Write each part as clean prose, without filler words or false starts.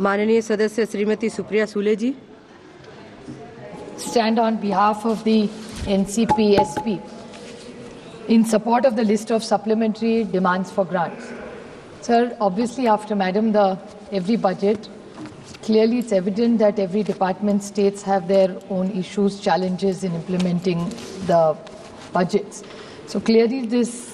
माननीय सदस्य श्रीमती सुप्रिया सूले जी. Stand on behalf of the NCP-SP in support of the list of supplementary demands for grants. Sir, obviously after every budget, clearly it's evident that every department, states have their own issues, challenges in implementing the budgets. So clearly this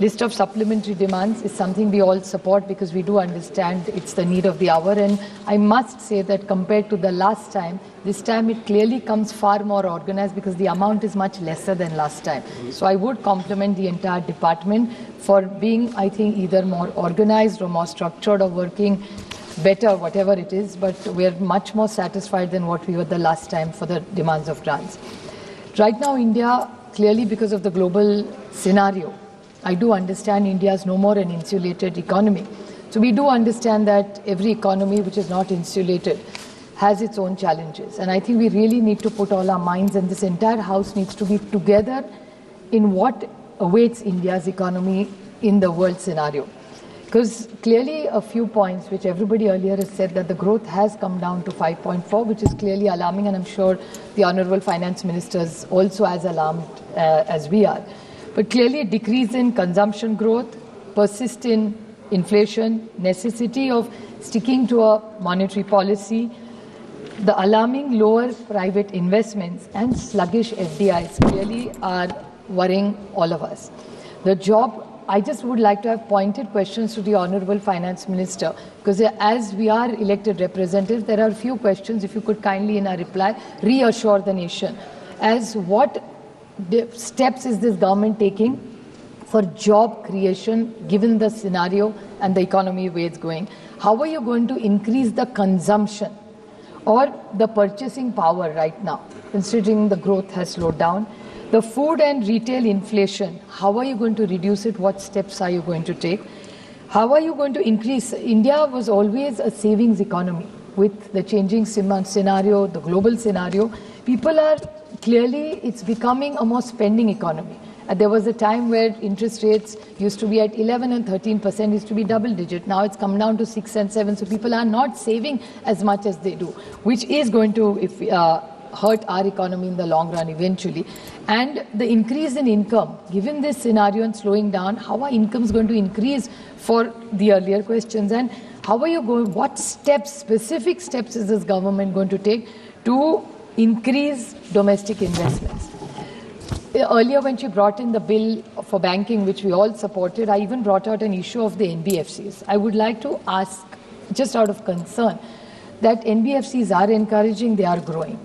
list of supplementary demands is something we all support because we do understand it's the need of the hour. And I must say that compared to the last time, this time it clearly comes far more organized because the amount is much lesser than last time. So I would compliment the entire department for being, I think, either more organized or more structured or working better, whatever it is. But we're much more satisfied than what we were the last time for the demands of grants. Right now, India, clearly because of the global scenario, I do understand India is no more an insulated economy. So we do understand that every economy which is not insulated has its own challenges. And I think we really need to put all our minds, and this entire house needs to be together in what awaits India's economy in the world scenario. Because clearly a few points which everybody earlier has said that the growth has come down to 5.4, which is clearly alarming, and I'm sure the Honourable Finance Minister is also as alarmed as we are. But clearly a decrease in consumption growth, persistent inflation, necessity of sticking to a monetary policy, the alarming lower private investments and sluggish FDIs clearly are worrying all of us. I just would like to have pointed questions to the Honourable Finance Minister, because as we are elected representatives, there are a few questions, if you could kindly in a reply reassure the nation as what steps is this government taking for job creation given the scenario and the economy where it's going? How are you going to increase the consumption or the purchasing power right now, considering the growth has slowed down? The food and retail inflation, how are you going to reduce it? What steps are you going to take? How are you going to increase? India was always a savings economy. With the changing scenario, the global scenario, people are clearly, it's becoming a more spending economy. There was a time where interest rates used to be at 11 and 13%, used to be double digit. Now it's come down to 6 and 7. So people are not saving as much as they do, which is going to hurt our economy in the long run eventually. And the increase in income, given this scenario and slowing down, how are incomes going to increase for the earlier questions? And how are you going, what steps, specific steps is this government going to take to increase domestic investments? Earlier when she brought in the bill for banking, which we all supported, I even brought out an issue of the NBFCs. I would like to ask, just out of concern, that NBFCs are encouraging, they are growing.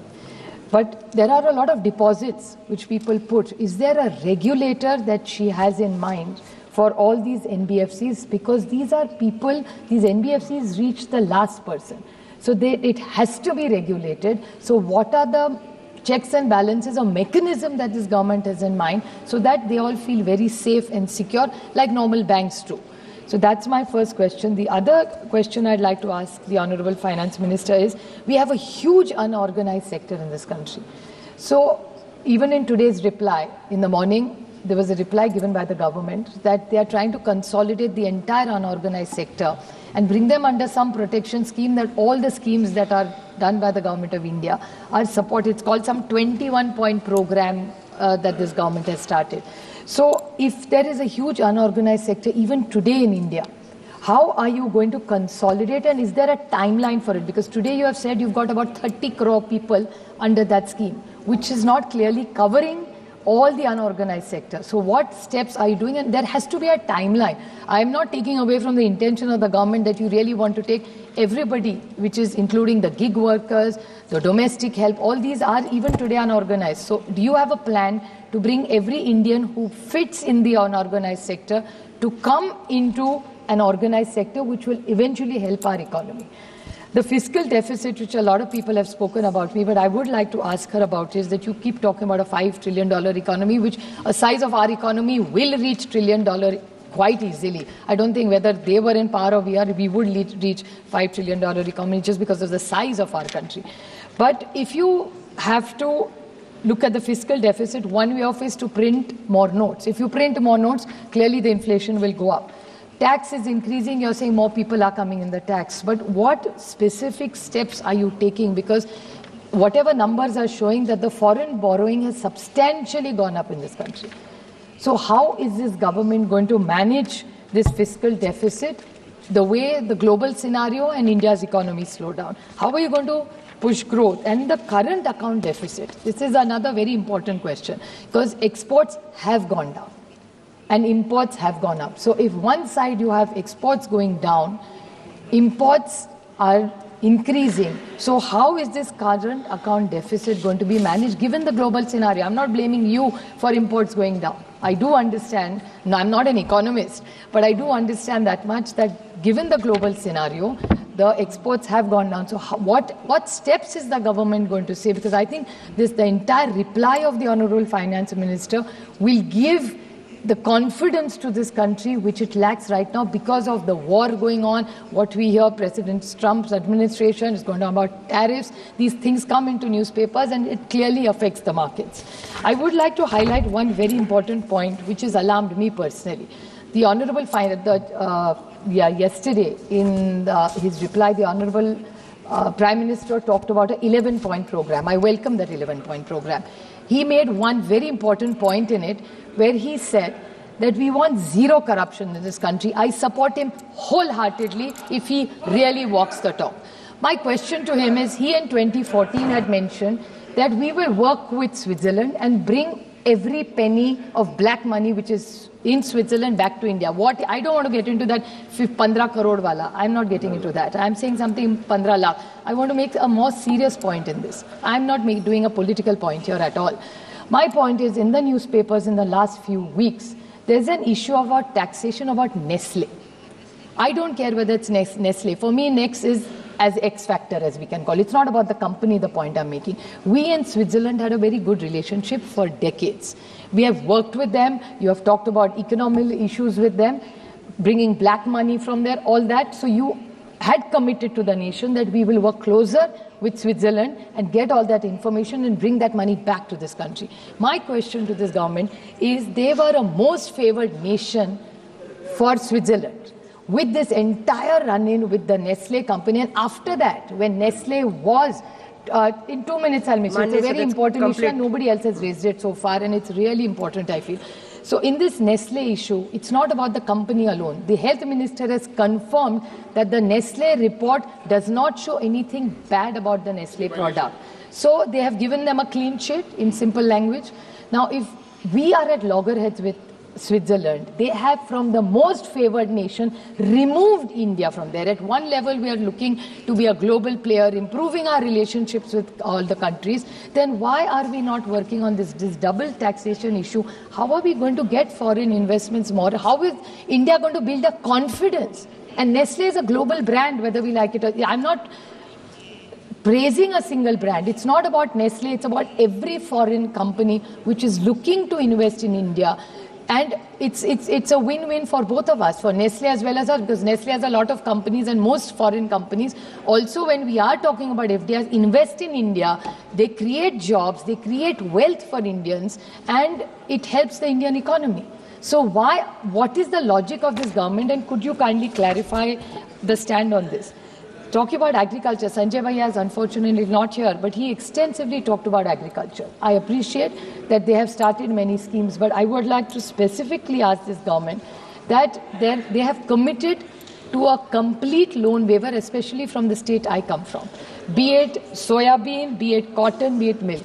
But there are a lot of deposits which people put. Is there a regulator that she has in mind for all these NBFCs? Because these are people, these NBFCs reach the last person. So it has to be regulated. So what are the checks and balances or mechanism that this government has in mind so that they all feel very safe and secure like normal banks do? So that's my first question. The other question I'd like to ask the Honourable Finance Minister is, we have a huge unorganized sector in this country. So even in today's reply, in the morning, there was a reply given by the government that they are trying to consolidate the entire unorganized sector and bring them under some protection scheme, that all the schemes that are done by the Government of India are supported. It's called some 21-point program that this government has started. So if there is a huge unorganized sector even today in India, how are you going to consolidate, and is there a timeline for it? Because today you have said you've got about 30 crore people under that scheme, which is not clearly covering all the unorganized sector. So what steps are you doing? And there has to be a timeline. I am not taking away from the intention of the government that you really want to take everybody, which is including the gig workers, the domestic help, all these are even today unorganized. So do you have a plan to bring every Indian who fits in the unorganized sector to come into an organized sector which will eventually help our economy? The fiscal deficit, which a lot of people have spoken about me, but I would like to ask her about, is that you keep talking about a $5 trillion economy, which a size of our economy will reach $1 trillion quite easily. I don't think whether they were in power or we would reach $5 trillion economy just because of the size of our country. But if you have to look at the fiscal deficit, one way of is to print more notes. If you print more notes, clearly the inflation will go up. Tax is increasing, you're saying more people are coming in the tax. But what specific steps are you taking? Because whatever numbers are showing that the foreign borrowing has substantially gone up in this country. So how is this government going to manage this fiscal deficit the way the global scenario and India's economy slow down? How are you going to push growth? And the current account deficit, this is another very important question, because exports have gone down and imports have gone up. So if one side you have exports going down, imports are increasing. So how is this current account deficit going to be managed given the global scenario? I'm not blaming you for imports going down. I do understand, no, I'm not an economist, but I do understand that much that given the global scenario, the exports have gone down. So what steps is the government going to say? Because I think the entire reply of the Honorable Finance Minister will give the confidence to this country which it lacks right now because of the war going on. What we hear, President Trump's administration is going on about tariffs. These things come into newspapers and it clearly affects the markets. I would like to highlight one very important point which has alarmed me personally. The Honorable yesterday in his reply, the Honorable Prime Minister talked about an 11-point program. I welcome that 11-point program. He made one very important point in it where he said that we want zero corruption in this country. I support him wholeheartedly if he really walks the talk. My question to him is, he in 2014 had mentioned that we will work with Switzerland and bring every penny of black money which is in Switzerland back to India. I don't want to get into that 15 crore wala. I'm not getting into that. I'm saying something 15 lakh. I want to make a more serious point in this. I'm not doing a political point here at all. My point is, in the newspapers in the last few weeks, there's an issue about taxation about Nestle. I don't care whether it's Nestle. For me, Next is as X factor, as we can call it. It's not about the company, the point I'm making. We in Switzerland had a very good relationship for decades. We have worked with them. You have talked about economic issues with them, bringing black money from there, all that. So you had committed to the nation that we will work closer with Switzerland and get all that information and bring that money back to this country. My question to this government is, they were a most favored nation for Switzerland with this entire run-in with the Nestle company. And after that, when Nestle was, in 2 minutes I'll mention, it's a very important issue and nobody else has raised it so far, and it's really important, I feel. So in this Nestle issue, it's not about the company alone. The health minister has confirmed that the Nestle report does not show anything bad about the Nestle product. So they have given them a clean sheet in simple language. Now, if we are at loggerheads with Switzerland, they have, from the most favored nation, removed India from there. At one level, we are looking to be a global player, improving our relationships with all the countries. Then why are we not working on this double taxation issue? How are we going to get foreign investments more? How is India going to build a confidence? And Nestle is a global brand, whether we like it or not. I'm not praising a single brand. It's not about Nestle. It's about every foreign company which is looking to invest in India. And it's a win-win for both of us, for Nestle as well as us, because Nestle has a lot of companies and most foreign companies. Also, when we are talking about FDIs, invest in India, they create jobs, they create wealth for Indians, and it helps the Indian economy. So what is the logic of this government, and could you kindly clarify the stand on this? Talking about agriculture, Sanjay Bhaiya is unfortunately not here, but he extensively talked about agriculture. I appreciate that they have started many schemes, but I would like to specifically ask this government that they have committed to a complete loan waiver, especially from the state I come from, be it soybean, be it cotton, be it milk.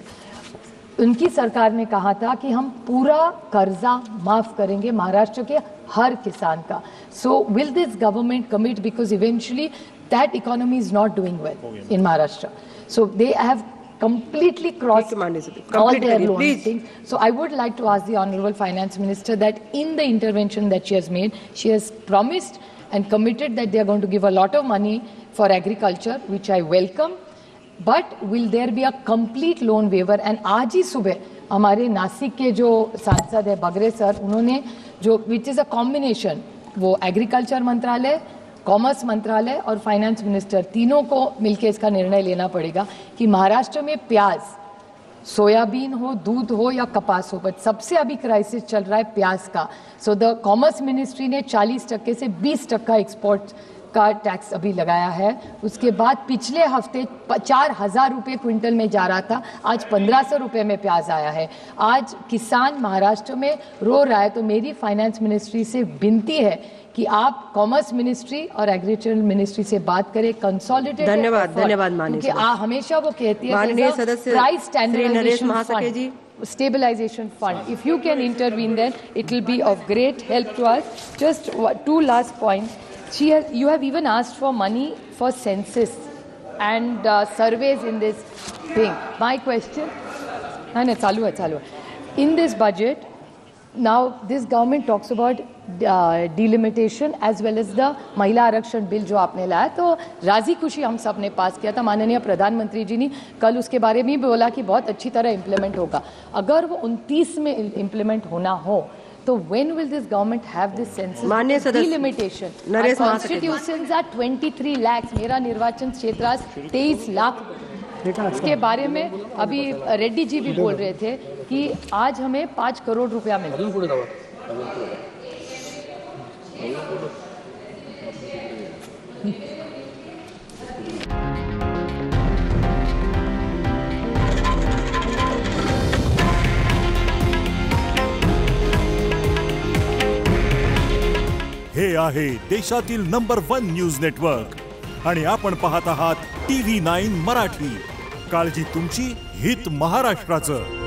उनकी सरकार ने कहा था कि हम पूरा कर्जा माफ करेंगे महाराष्ट्र के हर किसान का. So will this government commit, because eventually that economy is not doing well in Maharashtra. So they have completely crossed all their loan things. So I would like to ask the Honorable Finance Minister that in the intervention that she has made, she has promised and committed that they are going to give a lot of money for agriculture, which I welcome. But will there be a complete loan waiver? And आज ही सुबह हमारे नासिक के जो सांसद है बगरे sir, उन्होंने जो which is a combination, वो एग्रीकल्चर मंत्रालय, कॉमर्स मंत्रालय और फाइनेंस मिनिस्टर तीनों को मिलकर इसका निर्णय लेना पड़ेगा कि महाराष्ट्र में प्याज सोयाबीन हो, दूध हो या कपास हो, बट सबसे अभी क्राइसिस चल रहा है प्याज का। सो द कॉमर्स मिनिस्ट्री ने 40% से 20% एक्सपोर्ट का टैक्स अभी लगाया है। उसके बाद पिछले हफ्ते 4,000 रुपये क्विंटल में जा रहा था, आज 1,500 रुपये में प्याज आया है। आज किसान महाराष्ट्र में रो रहा है। तो मेरी फाइनेंस मिनिस्ट्री से विनती है कि आप कॉमर्स मिनिस्ट्री और एग्रीकल्चर मिनिस्ट्री से बात करें, कंसोलिडेटेड। धन्यवाद माननीय क्योंकि हमेशा वो कहती है माननीय सदस्य price standardisation Mahaske ji, stabilization fund. If you can intervene, then it will be of great help to us. Just two last points. You have even asked for money for census and surveys in this thing. My question, no, chalu hai. In this budget, now this government talks about delimitation as well as the महिला आरक्षण bill जो आपने लाया, तो राजी खुशी हम सब ने पास किया था। माननीय प्रधानमंत्री जी ने कल उसके बारे में भी बोला कि बहुत अच्छी तरह इम्प्लीमेंट होगा। अगर वो 29 में इम्प्लीमेंट होना हो तो when will this government have this census delimitation? Our constitutions are 23 lakhs. मेरा निर्वाचन क्षेत्र आज 23 लाख। इसके बारे में अभी रेड्डी जी भी बोल रहे थे कि आज हमें 5 करोड़ रुपया मिला। हे आहे देशातील नंबर 1 न्यूज नेटवर्क आणि आपण पाहत आहात TV9 मराठी। काळजी तुमची, हित महाराष्ट्राचं।